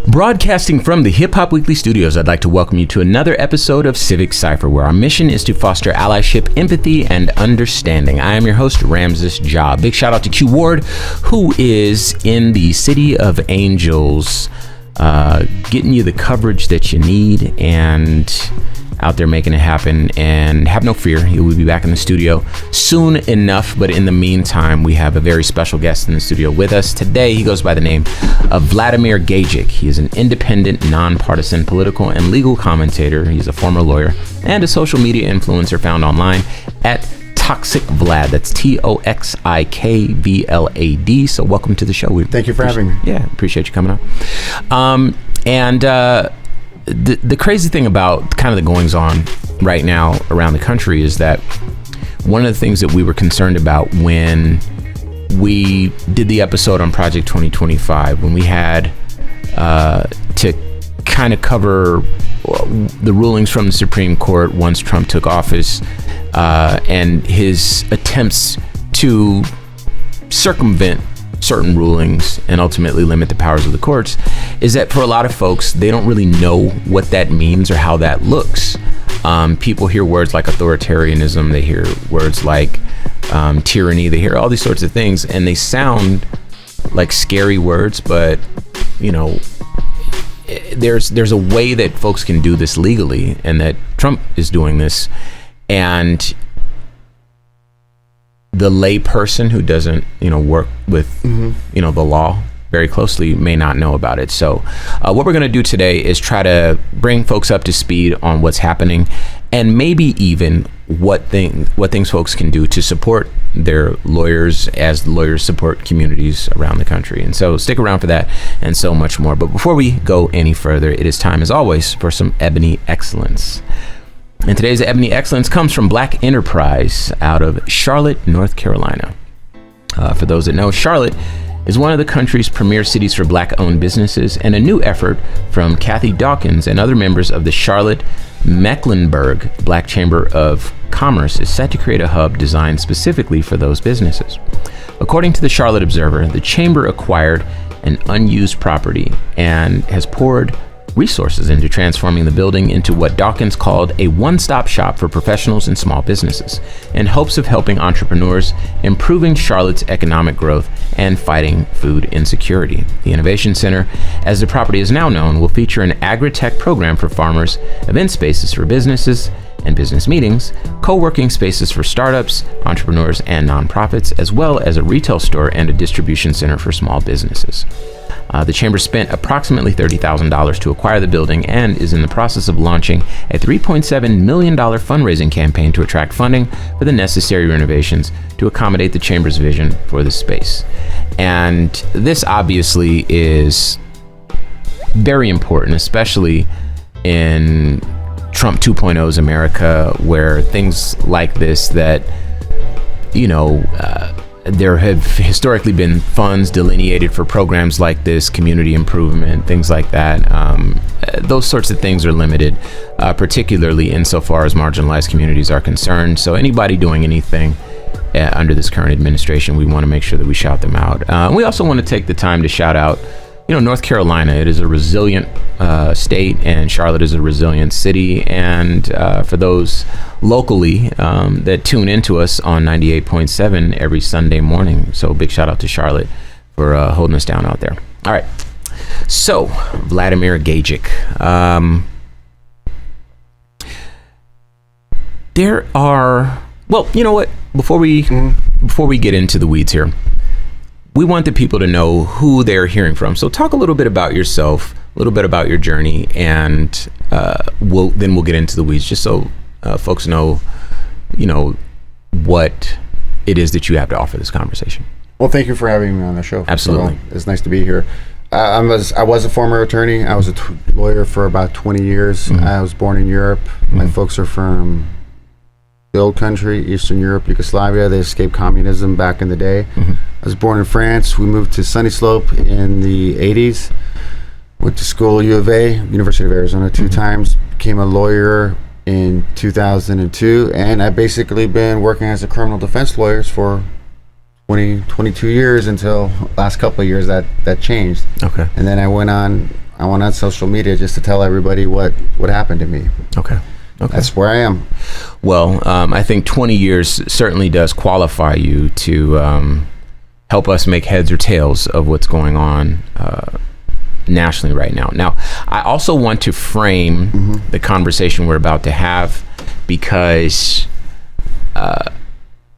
Broadcasting from the Hip Hop Weekly studios, I'd like to welcome you to another episode of Civic Cipher, where our mission is to foster allyship, empathy, and understanding. I am your host, Ramses Ja. Big shout out to Q Ward, who is in the City of Angels, getting you the coverage that you need and out there making it happen. And have no fear, he will be back in the studio soon enough. But in the meantime, we have a very special guest in the studio with us today. He goes by the name of Vladimir Gajic. He is an independent, nonpartisan political and legal commentator. He's a former lawyer and a social media influencer found online at Toxic Vlad. That's TOXIKVLAD. So welcome to the show. Thank you for having me. Yeah, appreciate you coming on. The crazy thing about kind of the goings on right now around the country is that one of the things that we were concerned about when we did the episode on Project 2025, when we had to kind of cover the rulings from the Supreme Court once Trump took office, and his attempts to circumvent certain rulings and ultimately limit the powers of the courts, is that for a lot of folks, they don't really know what that means or how that looks. People hear words like authoritarianism, they hear words like tyranny, they hear all these sorts of things, and they sound like scary words, but you know, there's a way that folks can do this legally, and that Trump is doing this, and the lay person who doesn't, work with, the law very closely may not know about it. So what we're going to do today is try to bring folks up to speed on what's happening, and maybe even what things folks can do to support their lawyers as lawyers support communities around the country. And so stick around for that and so much more. But before we go any further, it is time, as always, for some Ebony Excellence. And today's Ebony Excellence comes from Black Enterprise out of Charlotte, North Carolina. For those that know, Charlotte is one of the country's premier cities for Black-owned businesses, and a new effort from Kathy Dawkins and other members of the Charlotte-Mecklenburg Black Chamber of Commerce is set to create a hub designed specifically for those businesses. According to the Charlotte Observer, the chamber acquired an unused property and has poured resources into transforming the building into what Dawkins called a one-stop shop for professionals and small businesses, in hopes of helping entrepreneurs, improving Charlotte's economic growth, and fighting food insecurity. The Innovation Center, as the property is now known, will feature an agri-tech program for farmers, event spaces for businesses and business meetings, co-working spaces for startups, entrepreneurs, and nonprofits, as well as a retail store and a distribution center for small businesses. The chamber spent approximately $30,000 to acquire the building and is in the process of launching a $3.7 million fundraising campaign to attract funding for the necessary renovations to accommodate the chamber's vision for the space. And this obviously is very important, especially in Trump 2.0's America, where things like this that, there have historically been funds delineated for programs like this, community improvement, things like that. Those sorts of things are limited, particularly insofar as marginalized communities are concerned. So anybody doing anything under this current administration, we want to make sure that we shout them out. We also want to take the time to shout out, North Carolina. It is a resilient state, and Charlotte is a resilient city. And for those locally that tune into us on 98.7 every Sunday morning, so big shout out to Charlotte for holding us down out there. All right, so Vladimir Gajic. There are, well, you know what? Before we get into the weeds here, we want the people to know who they're hearing from. So talk a little bit about yourself, a little bit about your journey, and we'll get into the weeds, just so folks know, what it is that you have to offer this conversation. Well, thank you for having me on the show. Absolutely. It's nice to be here. I was a former attorney. I was a lawyer for about 20 years. Mm-hmm. I was born in Europe. Mm-hmm. My folks are from the old country, Eastern Europe, Yugoslavia. They escaped communism back in the day. Mm-hmm. I was born in France. We moved to Sunny Slope in the 80s. Went to school at U of A, University of Arizona, two times. Became a lawyer in 2002, and I've basically been working as a criminal defense lawyer for 22 years until last couple of years that changed. Okay. And then I went on I went on social media just to tell everybody what happened to me. Okay. That's where I am. Well, I think 20 years certainly does qualify you to help us make heads or tails of what's going on nationally right now. Now, I also want to frame the conversation we're about to have because,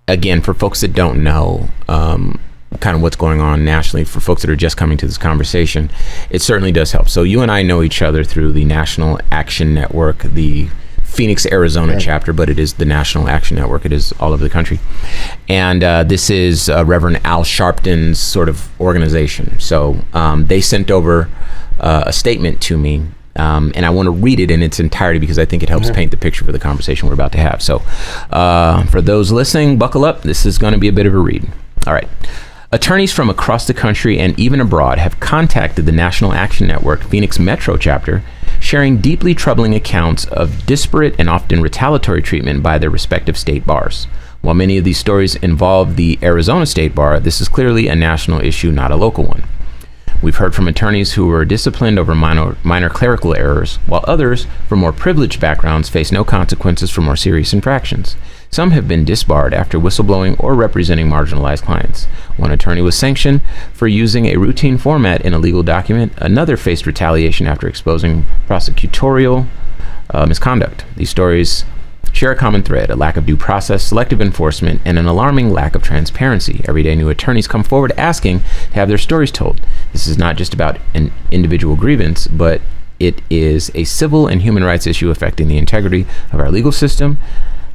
again, for folks that don't know kind of what's going on nationally, for folks that are just coming to this conversation, it certainly does help. So you and I know each other through the National Action Network, the Phoenix, Arizona chapter, but it is the National Action Network. It is all over the country. And this is Reverend Al Sharpton's sort of organization. So they sent over a statement to me, and I want to read it in its entirety because I think it helps paint the picture for the conversation we're about to have. So for those listening, buckle up. This is going to be a bit of a read. All right. Attorneys from across the country and even abroad have contacted the National Action Network Phoenix Metro chapter, sharing deeply troubling accounts of disparate and often retaliatory treatment by their respective state bars. While many of these stories involve the Arizona State Bar, this is clearly a national issue, not a local one. We've heard from attorneys who were disciplined over minor clerical errors, while others from more privileged backgrounds face no consequences for more serious infractions. Some have been disbarred after whistleblowing or representing marginalized clients. One attorney was sanctioned for using a routine format in a legal document. Another faced retaliation after exposing prosecutorial misconduct. These stories share a common thread: a lack of due process, selective enforcement, and an alarming lack of transparency. Every day, new attorneys come forward asking to have their stories told. This is not just about an individual grievance, but it is a civil and human rights issue affecting the integrity of our legal system.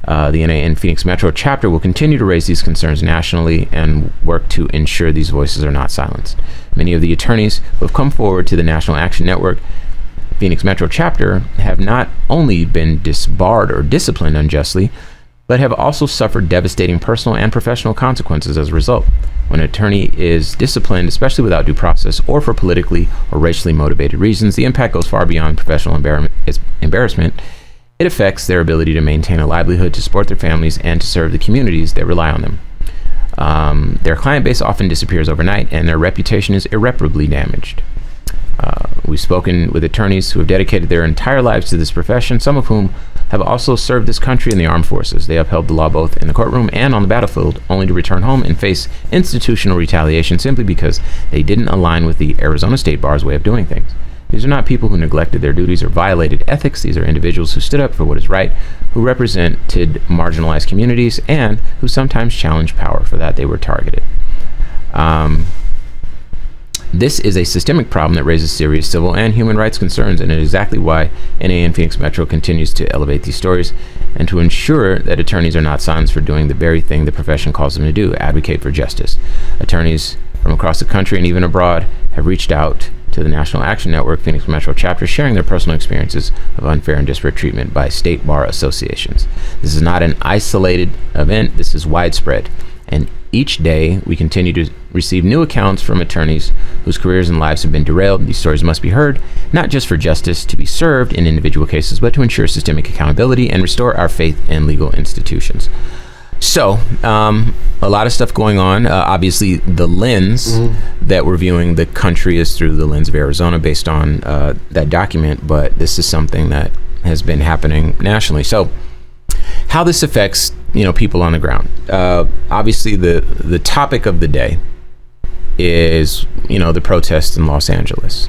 The NAN Phoenix Metro chapter will continue to raise these concerns nationally and work to ensure these voices are not silenced. Many of the attorneys who have come forward to the National Action Network Phoenix Metro chapter have not only been disbarred or disciplined unjustly, but have also suffered devastating personal and professional consequences as a result. When an attorney is disciplined, especially without due process or for politically or racially motivated reasons, the impact goes far beyond professional embarrassment. It affects their ability to maintain a livelihood, to support their families, and to serve the communities that rely on them. Their client base often disappears overnight, and their reputation is irreparably damaged. We've spoken with attorneys who have dedicated their entire lives to this profession, some of whom have also served this country in the armed forces. They upheld the law both in the courtroom and on the battlefield, only to return home and face institutional retaliation simply because they didn't align with the Arizona State Bar's way of doing things. These are not people who neglected their duties or violated ethics. These are individuals who stood up for what is right, who represented marginalized communities, and who sometimes challenged power. For that, they were targeted. This is a systemic problem that raises serious civil and human rights concerns, and it is exactly why NAN Phoenix Metro continues to elevate these stories and to ensure that attorneys are not silenced for doing the very thing the profession calls them to do: advocate for justice. Attorneys from across the country and even abroad have reached out to the National Action Network Phoenix Metro chapter, sharing their personal experiences of unfair and disparate treatment by state bar associations. This is not an isolated event. This is widespread. And each day, we continue to receive new accounts from attorneys whose careers and lives have been derailed. These stories must be heard, not just for justice to be served in individual cases, but to ensure systemic accountability and restore our faith in legal institutions. So, a lot of stuff going on. Obviously, the lens that we're viewing the country is through the lens of Arizona based on that document, but this is something that has been happening nationally. So, how this affects people on the ground. Obviously, the topic of the day is the protests in Los Angeles,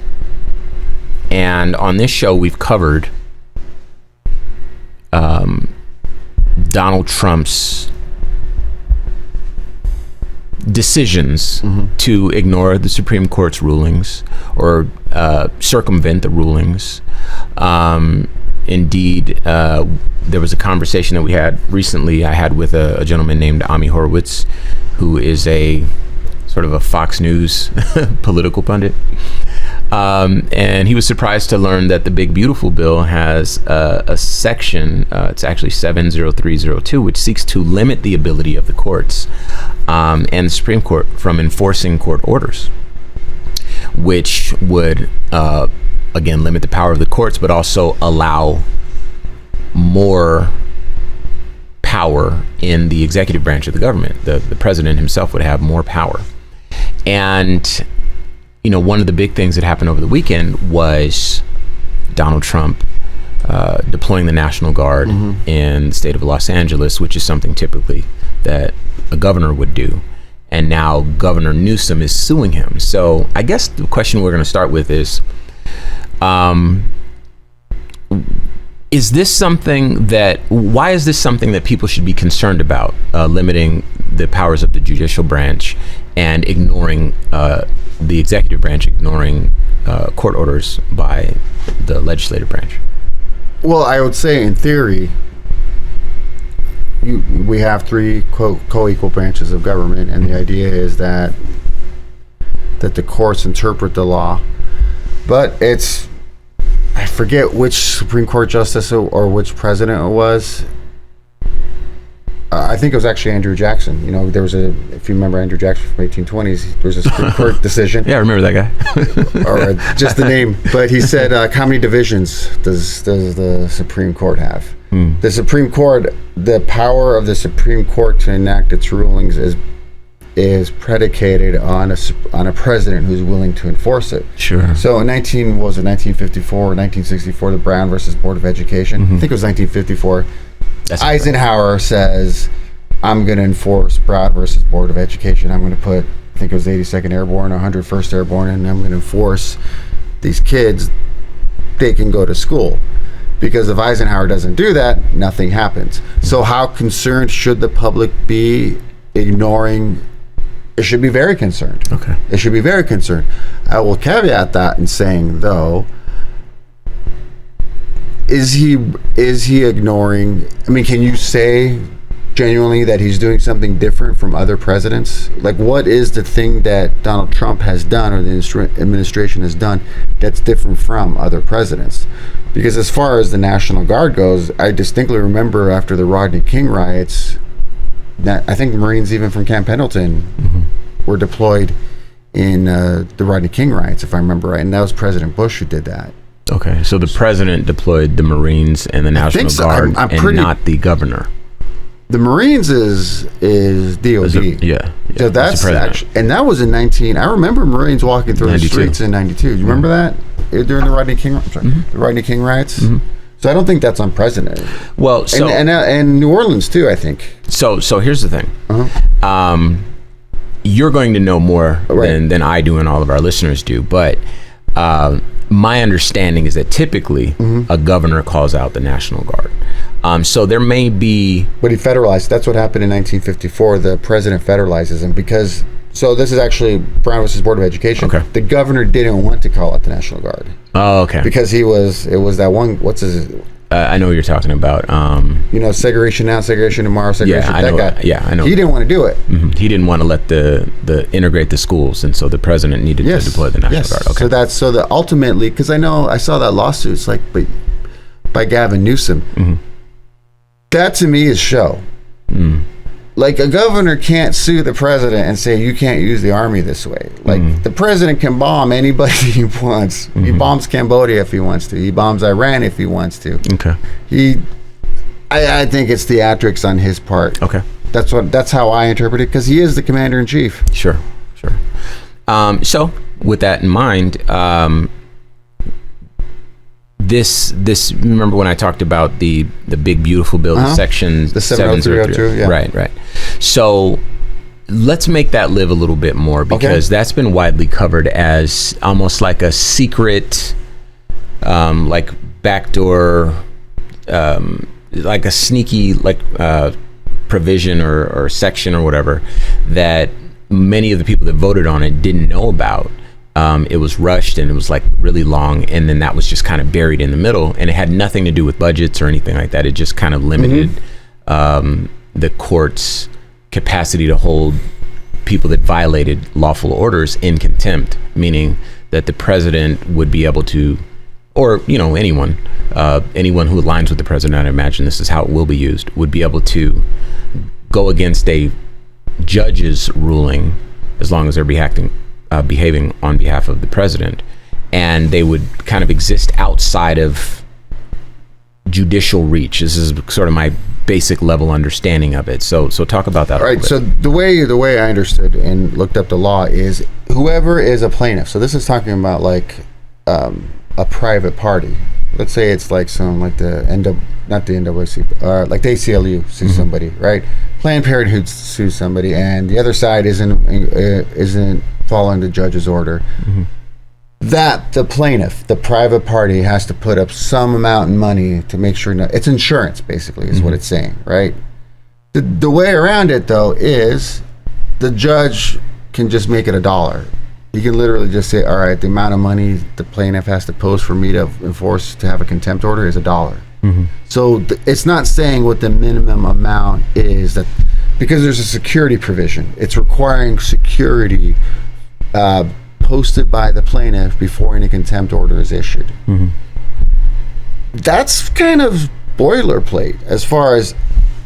and on this show we've covered Donald Trump's decisions to ignore the Supreme Court's rulings or circumvent the rulings. Indeed, there was a conversation that we had recently. I had with a gentleman named Ami Horowitz, who is a sort of a Fox News political pundit. And he was surprised to learn that the Big Beautiful Bill has a section, it's actually 70302, which seeks to limit the ability of the courts and the Supreme Court from enforcing court orders, which would again limit the power of the courts, but also allow more power in the executive branch of the government. The president himself would have more power. And one of the big things that happened over the weekend was Donald Trump deploying the National Guard in the state of Los Angeles, which is something typically that a governor would do. And now Governor Newsom is suing him. So I guess the question we're going to start with is this something why is this something that people should be concerned about, limiting the powers of the judicial branch and ignoring the executive branch, ignoring court orders by the legislative branch? Well, I would say in theory, we have three co-equal branches of government, and the idea is that the courts interpret the law. But I forget which Supreme Court justice or which president it was. I think it was actually Andrew Jackson. There was if you remember Andrew Jackson from 1820s, there was a Supreme Court decision. Yeah, I remember that guy. Or just the name. But he said, how many divisions does the Supreme Court have? The Supreme Court, the power of the Supreme Court to enact its rulings is predicated on a president who's willing to enforce it. Sure. So in 1954 or 1964, the Brown versus Board of Education. I think it was 1954. Eisenhower says, I'm going to enforce Brown versus Board of Education. I'm going to put, I think it was 82nd Airborne or 101st Airborne, and I'm going to enforce these kids, they can go to school. Because if Eisenhower doesn't do that, nothing happens. So how concerned should the public be ignoring? It should be very concerned. Okay. It should be very concerned. I will caveat that in saying, though, is he ignoring? I mean, can you say genuinely that he's doing something different from other presidents? Like, what is the thing that Donald Trump has done or the administration has done that's different from other presidents? Because as far as the National Guard goes, I distinctly remember after the Rodney King riots, that I think Marines even from Camp Pendleton were deployed in the Rodney King riots, if I remember right, and that was President Bush who did that. Okay, so the president deployed the Marines and the National Guard, and not the governor. The Marines is DOD. Yeah. So that's actually, and that was in I remember Marines walking through 92. The streets in 92. You remember that during the Rodney King? The Rodney King riots. So I don't think that's unprecedented. Well, so and New Orleans too, I think. So here's the thing. You're going to know more than I do and all of our listeners do, but my understanding is that typically a governor calls out the National Guard. So there may be... But he federalized. That's what happened in 1954. The president federalizes him because... So this is actually Brown versus Board of Education. Okay. The governor didn't want to call out the National Guard. Oh, okay. Because it was that one... What's his... I know what you're talking about. Segregation now, segregation tomorrow, segregation... Yeah, I know. That guy. Yeah, I know. He didn't want to do it. He didn't want to let the integrate the schools, and so the president needed to deploy the National Guard. Okay. So that ultimately... Because I saw that lawsuit. It's like by Gavin Newsom. That to me is show. Like, a governor can't sue the president and say you can't use the army this way. Like, the president can bomb anybody he wants. He bombs Cambodia if he wants to. He bombs Iran if he wants to. Okay. I think it's theatrics on his part. Okay. That's how I interpret it, because he is the commander in chief. Sure. So with that in mind, This remember when I talked about the big beautiful bill, section the 70302, yeah. Right. So let's make that live a little bit more, because that's been widely covered as almost like a secret, like backdoor, like a sneaky provision or section or whatever that many of the people that voted on it didn't know about. It was rushed and it was like really long, and then that was just kind of buried in the middle, and it had nothing to do with budgets or anything like that. It just kind of limited the court's capacity to hold people that violated lawful orders in contempt, meaning that the president would be able to, or anyone who aligns with the president, I imagine this is how it will be used, would be able to go against a judge's ruling as long as they're behaving on behalf of the president, and they would kind of exist outside of judicial reach. This is sort of my basic level understanding of it. So talk about that. All right. So the way I understood and looked up the law is whoever is a plaintiff. So this is talking about like a private party. Let's say it's like not the NAACP, like the ACLU sues somebody, right? Planned Parenthood sues somebody, and the other side isn't following the judge's order. That the plaintiff, the private party, has to put up some amount of money to make sure it's insurance, basically, is what it's saying, right? The way around it, though, is the judge can just make it $1. He can literally just say, all right, the amount of money the plaintiff has to post for me to enforce to have a contempt order is $1. So it's not saying what the minimum amount is, that because there's a security provision. It's requiring security posted by the plaintiff before any contempt order is issued. That's kind of boilerplate as far as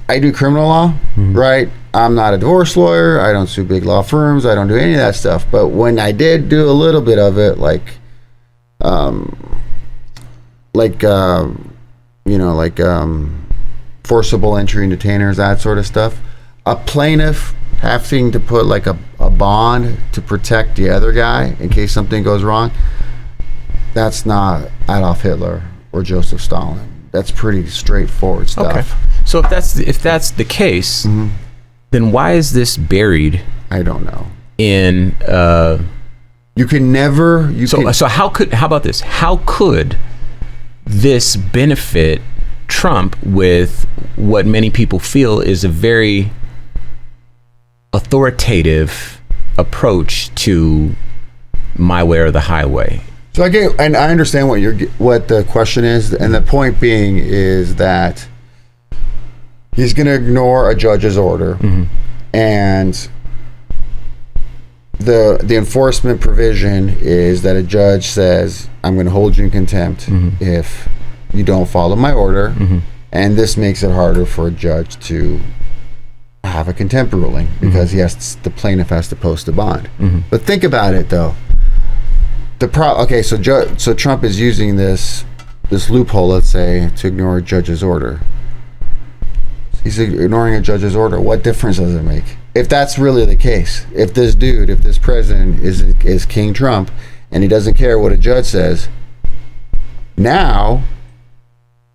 I do criminal law, right? I'm not a divorce lawyer. I don't sue big law firms. I don't do any of that stuff. But when I did do a little bit of it, forcible entry and detainers, that sort of stuff, a plaintiff having to put like a bond to protect the other guy in case something goes wrong, that's not Adolf Hitler or Joseph Stalin. That's pretty straightforward stuff. Okay. So if that's the case, then why is this buried? I don't know. In So how about this? How could this benefit Trump with what many people feel is a very authoritative approach to my way or the highway? So I understand what the question is, and the point being is that he's going to ignore a judge's order, and the enforcement provision is that a judge says, I'm going to hold you in contempt if you don't follow my order, and this makes it harder for a judge to have a contempt ruling because the plaintiff has to post a bond. But think about it though. So Trump is using this loophole, let's say, to ignore a judge's order. He's ignoring a judge's order. What difference does it make? If that's really the case, if this president is King Trump and he doesn't care what a judge says, now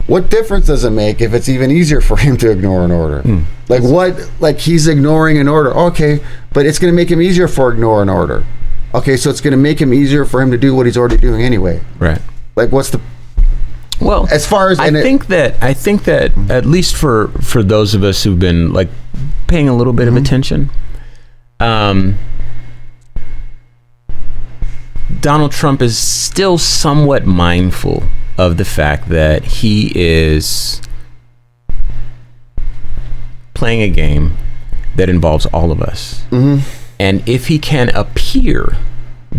what difference does it make if it's even easier for him to ignore an order? Like he's ignoring an order. Okay, but it's going to make him easier for ignore an order. Okay, so it's going to make him easier for him to do what he's already doing anyway. Right. Like what's the... Well, as far as... I think that at least for those of us who've been like paying a little bit of attention, Donald Trump is still somewhat mindful of the fact that he is playing a game that involves all of us. And if he can appear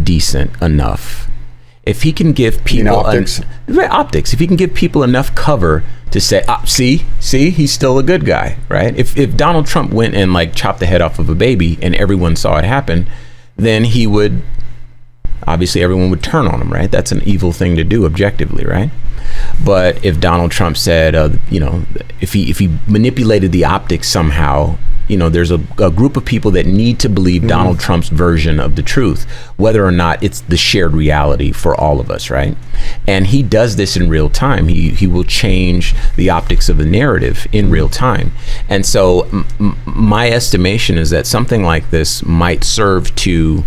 decent enough, if he can give people optics, if he can give people enough cover to say, see, he's still a good guy, right? If Donald Trump went and like chopped the head off of a baby and everyone saw it happen, then he would, obviously everyone would turn on him, right? That's an evil thing to do objectively, right? But if Donald Trump said, if he manipulated the optics somehow, there's a group of people that need to believe Donald Trump's version of the truth, whether or not it's the shared reality for all of us, right? And he does this in real time. He will change the optics of the narrative in real time. And so my estimation is that something like this might serve to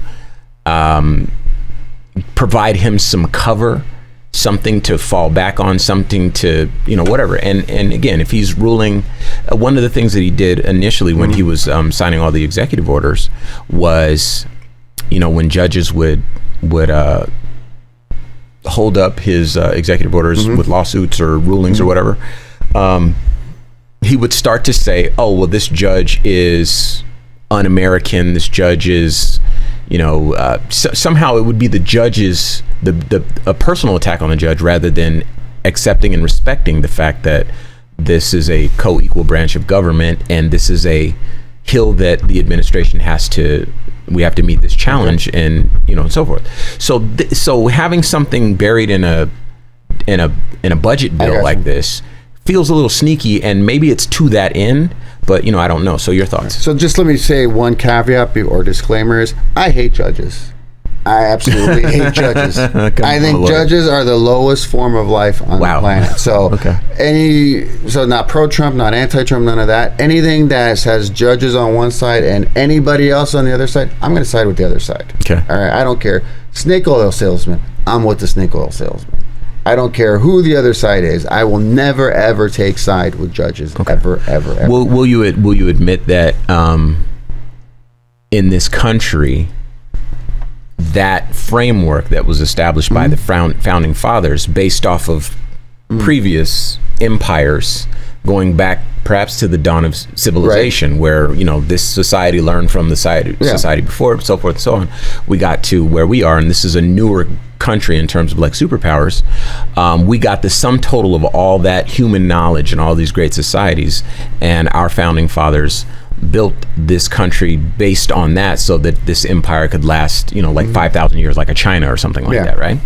provide him some cover, something to fall back on, something to, whatever. And again, if he's ruling, one of the things that he did initially when he was signing all the executive orders was, when judges would hold up his executive orders with lawsuits or rulings or whatever, he would start to say, oh, well, this judge is un-American, this judge is, somehow it would be the judge's, a personal attack on the judge rather than accepting and respecting the fact that this is a co-equal branch of government and this is a hill that the administration we have to meet this challenge and so forth. So having something buried in a budget bill like this feels a little sneaky, and maybe it's to that end, but I don't know. So your thoughts? So just let me say one caveat or disclaimer is I hate judges. I absolutely hate judges. I think judges are the lowest form of life on the planet. So not pro-Trump, not anti-Trump, none of that. Anything that has judges on one side and anybody else on the other side, I'm going to side with the other side. Okay. All right. I don't care. Snake oil salesman, I'm with the snake oil salesman. I don't care who the other side is. I will never ever take side with judges. Okay. Ever. Will you admit that in this country, that framework that was established by the founding fathers, based off of previous empires, going back perhaps to the dawn of civilization, where this society learned from the society before, so forth and so on, we got to where we are, and this is a newer country in terms of like superpowers. We got the sum total of all that human knowledge and all these great societies, and our founding fathers built this country based on that, so that this empire could last, like 5,000 years, like a China or something like that, right?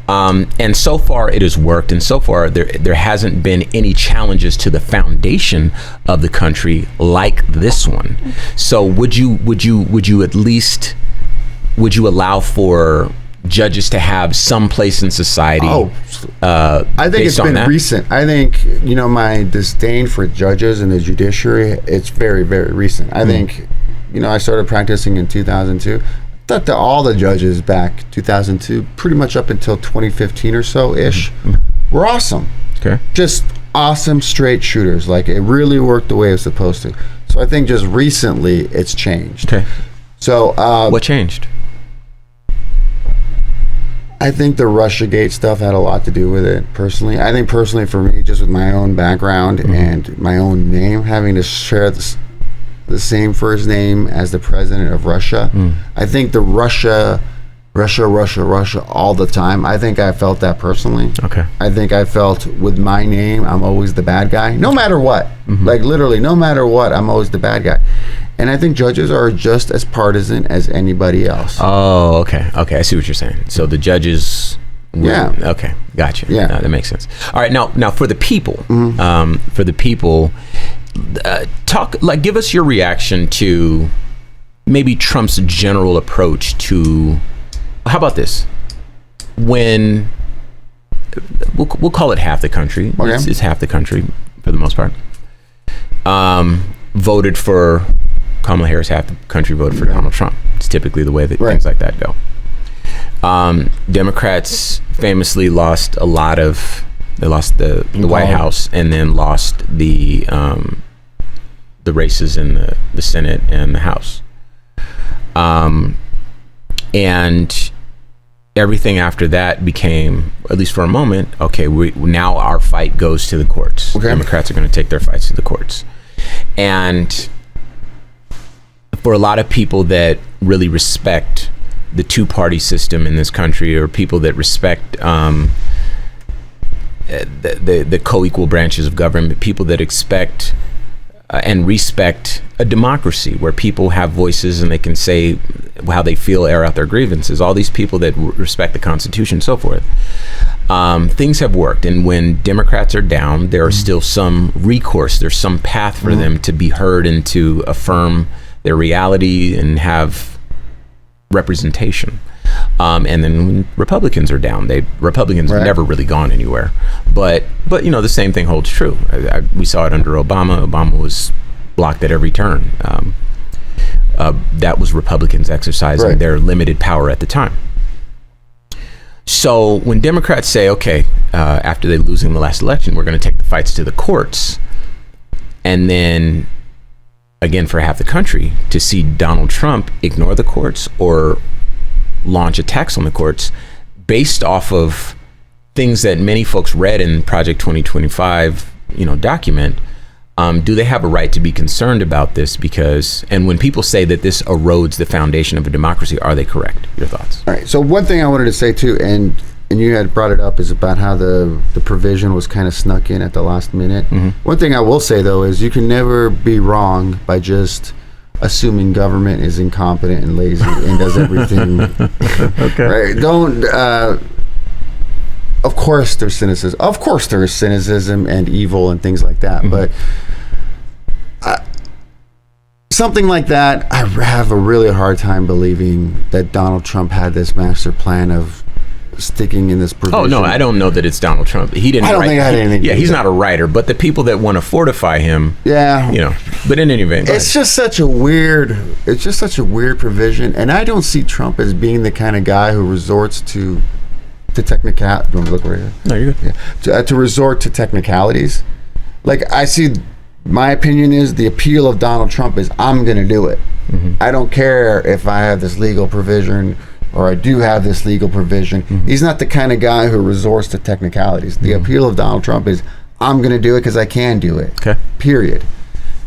And so far it has worked, and so far there hasn't been any challenges to the foundation of the country like this one. So would you at least allow for judges to have some place in society? I think it's been recent. I think my disdain for judges and the judiciary, it's very, very recent. I think I started practicing in 2002. I thought that all the judges back 2002, pretty much up until 2015 or so ish, were awesome. Okay. Just awesome straight shooters. Like, it really worked the way it was supposed to. So I think just recently it's changed. Okay. So what changed? I think the Russiagate stuff had a lot to do with it, personally. I think personally for me, just with my own background and my own name, having to share the same first name as the president of Russia, I think the Russia all the time, I think I felt that personally. Okay. I think I felt with my name, I'm always the bad guy, no matter what. Like, literally, no matter what, I'm always the bad guy. And I think judges are just as partisan as anybody else. Oh, okay. I see what you're saying. So the judges... Okay, gotcha. Yeah. No, that makes sense. All right, now for the people, give us your reaction to maybe Trump's general approach to... How about this? When... We'll call it half the country. Okay. It's half the country, for the most part. Voted for... Kamala Harris, half the country voted for Donald Trump. It's typically the way that things like that go. Democrats famously lost a lot of... They lost the White House, and then lost the races in the Senate and the House. And everything after that became, at least for a moment, okay, now our fight goes to the courts. Okay. Democrats are going to take their fights to the courts. And for a lot of people that really respect the two-party system in this country, or people that respect the co-equal branches of government, people that expect and respect a democracy where people have voices and they can say how they feel, air out their grievances, all these people that respect the Constitution and so forth, things have worked. And when Democrats are down, there are still some recourse, there's some path for them to be heard and to affirm their reality and have representation. And then when Republicans are down, Republicans have never really gone anywhere. But the same thing holds true. We saw it under Obama. Obama was blocked at every turn. That was Republicans exercising their limited power at the time. So when Democrats say, okay, after they losing the last election, we're going to take the fights to the courts, and then again for half the country to see Donald Trump ignore the courts or launch attacks on the courts based off of things that many folks read in Project 2025, document, do they have a right to be concerned about this? And when people say that this erodes the foundation of a democracy, are they correct? Your thoughts? All right. So one thing I wanted to say too, and you had brought it up, is about how the provision was kind of snuck in at the last minute. One thing I will say though is you can never be wrong by just assuming government is incompetent and lazy and does everything. Okay. Right? Don't of course there's cynicism. Of course there is cynicism and evil and things like that. But something like that, I have a really hard time believing that Donald Trump had this master plan of sticking in this provision. Oh no, I don't know that it's Donald Trump. He didn't. I don't think I had anything. Yeah, he's not a writer, but the people that want to fortify him. Yeah, you know. But in any event, it's just such a weird. It's just such a weird provision, and I don't see Trump as being the kind of guy who resorts to technicality. Do you want me to look right here? No, you're good. Yeah, to resort to technicalities. Like I see, my opinion is the appeal of Donald Trump is I'm going to do it. I don't care if I have this legal provision. Or I do have this legal provision. He's not the kind of guy who resorts to technicalities. The appeal of Donald Trump is, I'm going to do it because I can do it. Okay. Period.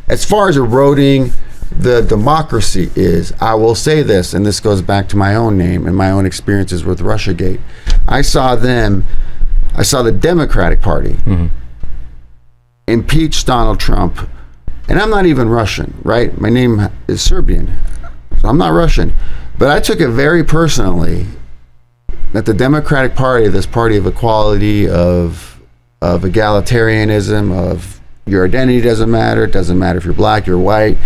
As far as eroding the democracy is, I will say this, and this goes back to my own name and my own experiences with Russiagate. I saw the Democratic Party impeach Donald Trump, and I'm not even Russian, right? My name is Serbian, so I'm not Russian. But I took it very personally that the Democratic Party, this party of equality, of egalitarianism, of your identity doesn't matter. It doesn't matter if you're black, you're white,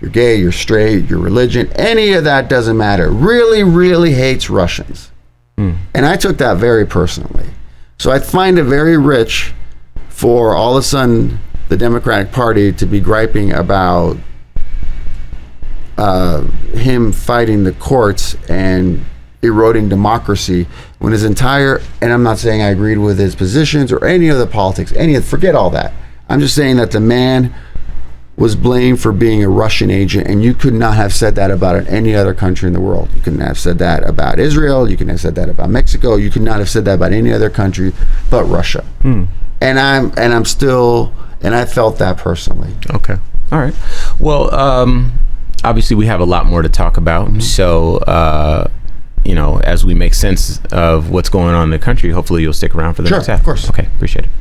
you're gay, you're straight, your religion, any of that doesn't matter. Really, really hates Russians. And I took that very personally. So I find it very rich for all of a sudden the Democratic Party to be griping about him fighting the courts and eroding democracy when his entire, and I'm not saying I agreed with his positions or any of the politics, forget all that. I'm just saying that the man was blamed for being a Russian agent, and you could not have said that about any other country in the world. You couldn't have said that about Israel. You couldn't have said that about Mexico. You could not have said that about any other country but Russia. And I felt that personally. Okay. All right. Well, obviously we have a lot more to talk about. So, you know, as we make sense of what's going on in the country, hopefully you'll stick around for the next half. Of course. Okay. Appreciate it.